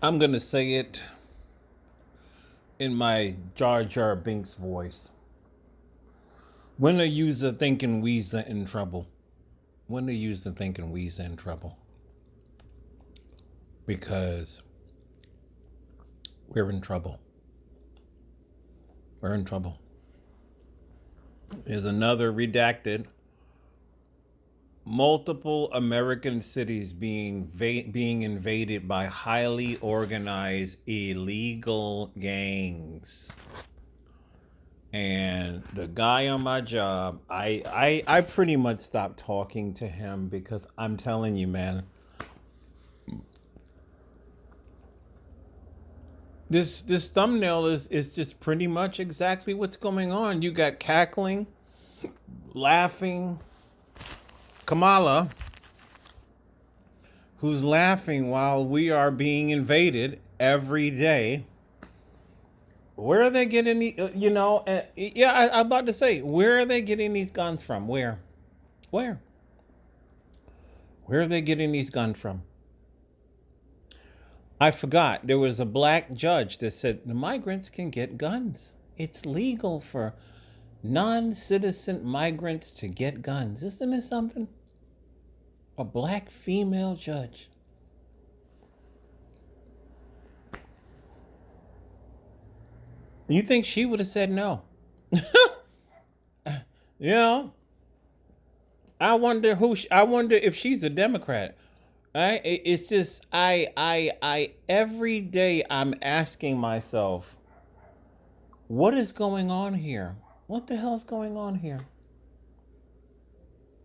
I'm going to say it in my Jar Jar Binks voice. When are user thinking we's in trouble? When are user thinking we's in trouble? Because we're in trouble. We're in trouble. There's another redacted. Multiple American cities being invaded by highly organized illegal gangs. And the guy on my job, I pretty much stopped talking to him because I'm telling you, man, this thumbnail is just pretty much exactly what's going on. You got cackling, laughing, Kamala, who's laughing while we are being invaded every day. Where are they getting I'm about to say, where are they getting these guns from? Where? Where are they getting these guns from? I forgot. There was a black judge that said the migrants can get guns. It's legal for non citizen migrants to get guns. Isn't it something? A black female judge. You think she would have said no? You know, I wonder if she's a Democrat. It's just every day I'm asking myself, what is going on here? What the hell's going on here?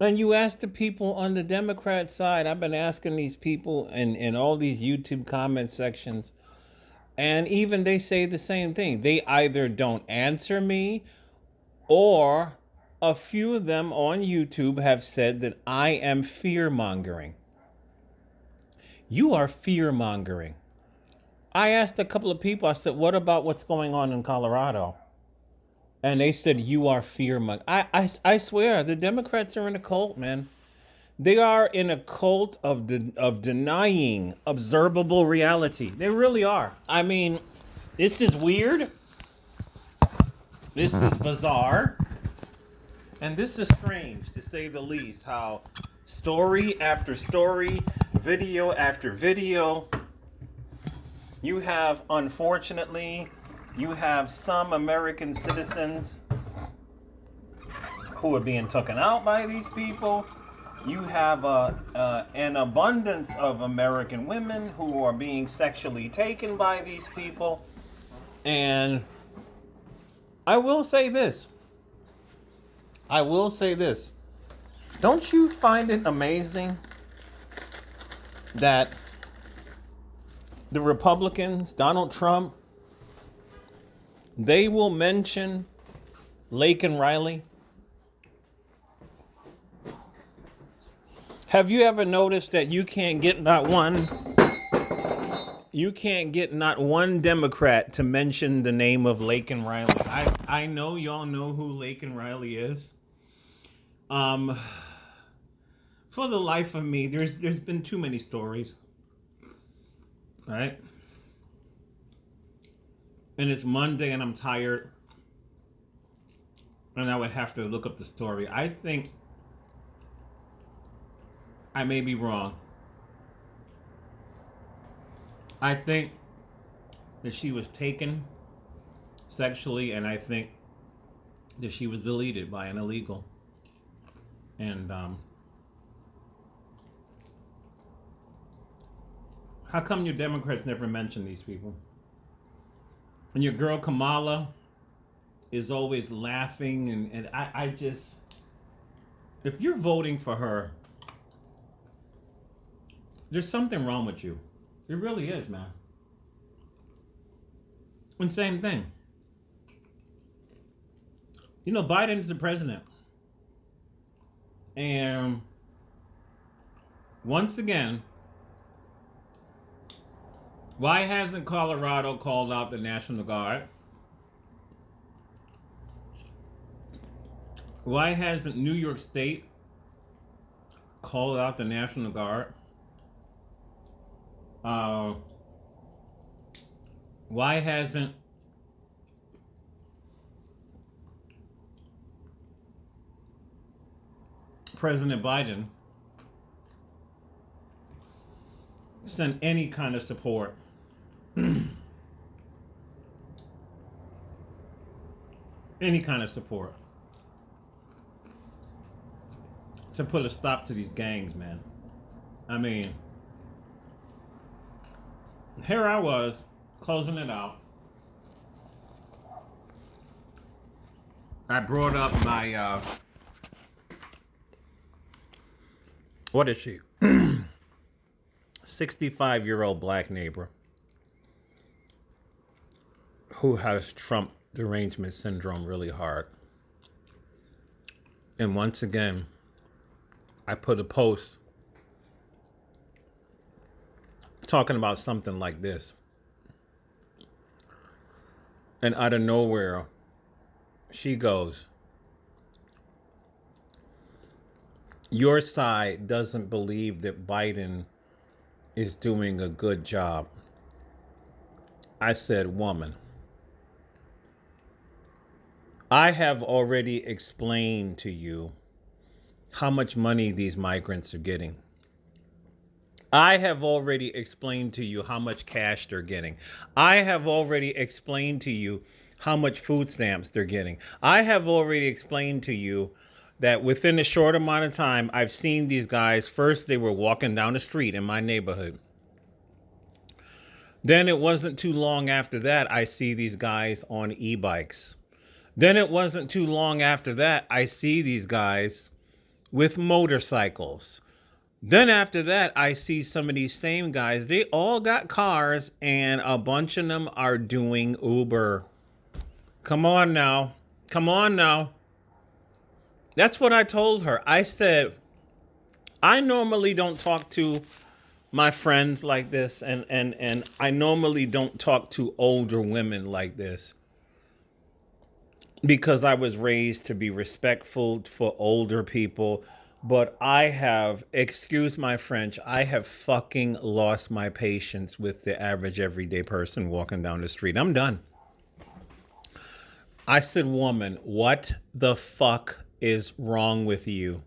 And you ask the people on the Democrat side, I've been asking these people in all these YouTube comment sections, and even they say the same thing. They either don't answer me, or a few of them on YouTube have said that I am fear mongering. You are fear mongering. I asked a couple of people, I said, what about what's going on in Colorado? And they said, you are fear mongering. I swear, the Democrats are in a cult, man. They are in a cult of denying observable reality. They really are. I mean, this is weird. This is bizarre. And this is strange, to say the least, how story after story, video after video, you have, unfortunately, you have some American citizens who are being taken out by these people. You have an abundance of American women who are being sexually taken by these people. And I will say this. I will say this. Don't you find it amazing that the Republicans, Donald Trump, they will mention Lake and Riley? Have you ever noticed that you can't get not one Democrat to mention the name of Lake and Riley? I know y'all know who Lake and Riley is. For the life of me, there's been too many stories. Right? And it's Monday and I'm tired. And I would have to look up the story. I think I may be wrong. I think that she was taken sexually, and I think that she was deleted by an illegal. And how come your Democrats never mention these people? And your girl Kamala is always laughing, and I just, if you're voting for her, there's something wrong with you. It really is, man. And same thing. You know, Biden's the president. And once again, why hasn't Colorado called out the National Guard? Why hasn't New York State called out the National Guard? Why hasn't President Biden sent any kind of support, any kind of support to put a stop to these gangs, man? I mean, here I was closing it out. I brought up my what is she? 65-year-old black neighbor who has Trump derangement syndrome really hard. And once again, I put a post talking about something like this. And out of nowhere, she goes, your side doesn't believe that Biden is doing a good job. I said, woman, I have already explained to you how much money these migrants are getting. I have already explained to you how much cash they're getting. I have already explained to you how much food stamps they're getting. I have already explained to you that within a short amount of time, I've seen these guys. First, they were walking down the street in my neighborhood. Then it wasn't too long after that, I see these guys on e-bikes. Then it wasn't too long after that, I see these guys with motorcycles. Then after that, I see some of these same guys. They all got cars, and a bunch of them are doing Uber. Come on now. Come on now. That's what I told her. I said, I normally don't talk to my friends like this, and I normally don't talk to older women like this, because I was raised to be respectful for older people. But I have, excuse my French, I have fucking lost my patience with the average everyday person walking down the street. I'm done. I said, woman, what the fuck is wrong with you?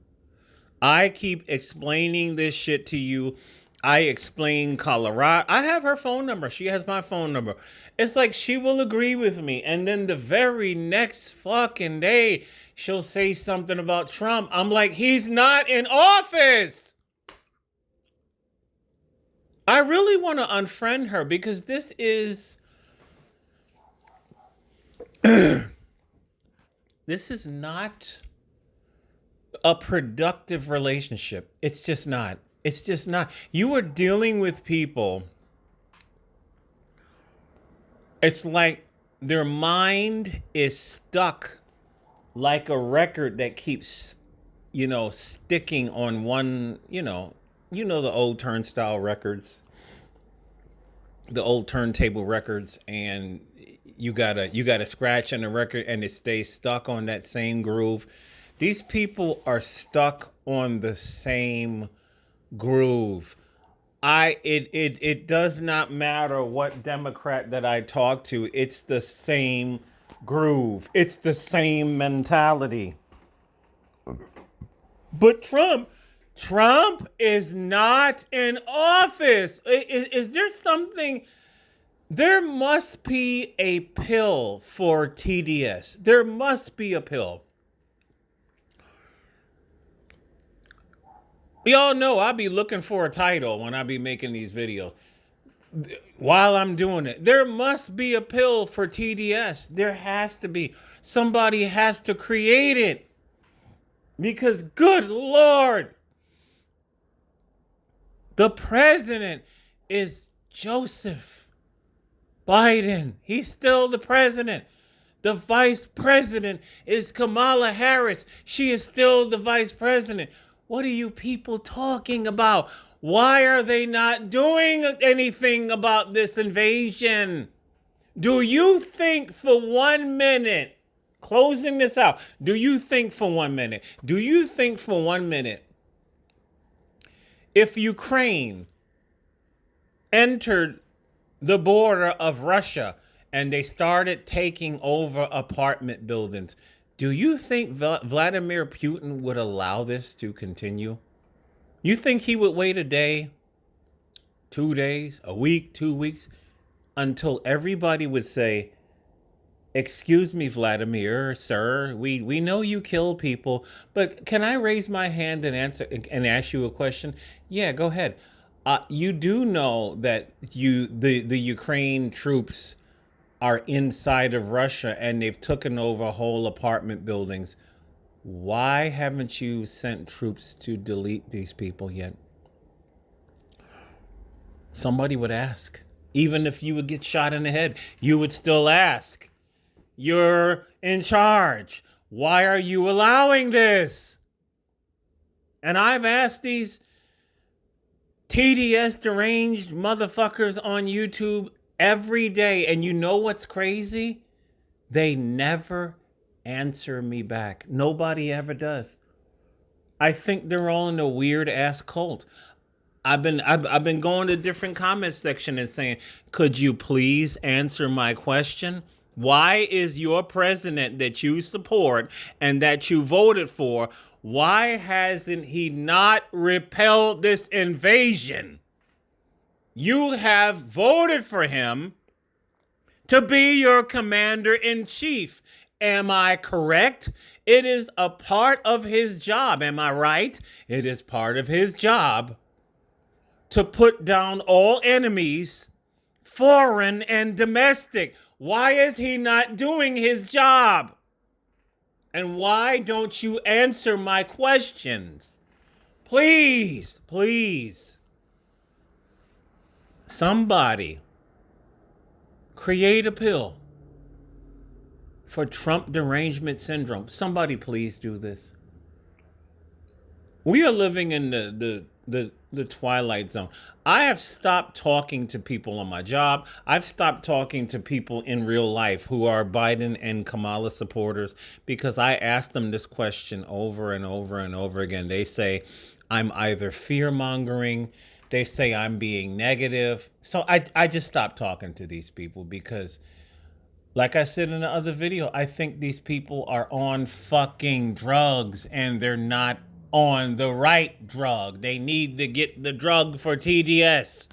I keep explaining this shit to you. I explain Colorado. I have her phone number. She has my phone number. It's like she will agree with me. And then the very next fucking day, she'll say something about Trump. I'm like, he's not in office. I really want to unfriend her, because this is... this is not a productive relationship. It's just not. It's just not. You are dealing with people. It's like their mind is stuck like a record that keeps, sticking on one, the old turnstile records, the old turntable records, and you gotta scratch on the record and it stays stuck on that same groove. These people are stuck on the same groove. It does not matter what Democrat that I talk to. It's the same groove. It's the same mentality. But Trump is not in office. Is there something? There must be a pill for TDS. There must be a pill. We all know I'll be looking for a title when I be making these videos. While I'm doing it, there must be a pill for TDS. There has to be. Somebody has to create it. Because, good Lord, the president is Joseph Biden. He's still the president. The vice president is Kamala Harris. She is still the vice president. What are you people talking about? Why are they not doing anything about this invasion? Do you think for 1 minute, closing this out, do you think for 1 minute, if Ukraine entered the border of Russia and they started taking over apartment buildings, do you think Vladimir Putin would allow this to continue? You think he would wait a day, 2 days, a week, 2 weeks until everybody would say, "Excuse me, Vladimir, sir, we know you kill people, but can I raise my hand and answer and ask you a question?" Yeah, go ahead. You do know that the Ukraine troops are inside of Russia and they've taken over whole apartment buildings. Why haven't you sent troops to delete these people yet? Somebody would ask. Even if you would get shot in the head, you would still ask. You're in charge. Why are you allowing this? And I've asked these TDS deranged motherfuckers on YouTube every day. And you know what's crazy? They never answer me back. Nobody ever does. I think they're all in a weird ass cult. I've been going to different comment section and saying, "Could you please answer my question? Why is your president that you support and that you voted for, why hasn't he not repelled this invasion? You have voted for him to be your commander in chief. Am I correct? It is a part of his job. Am I right? It is part of his job to put down all enemies, foreign and domestic. Why is he not doing his job? And why don't you answer my questions? Please, please. Somebody create a pill for Trump derangement syndrome. Somebody please do this. We are living in the twilight zone. I have stopped talking to people on my job. I've stopped talking to people in real life who are Biden and Kamala supporters because I ask them this question over and over and over again. They say I'm either fear mongering, they say I'm being negative. So I just stopped talking to these people because, like I said in the other video, I think these people are on fucking drugs and they're not on the right drug. They need to get the drug for TDS.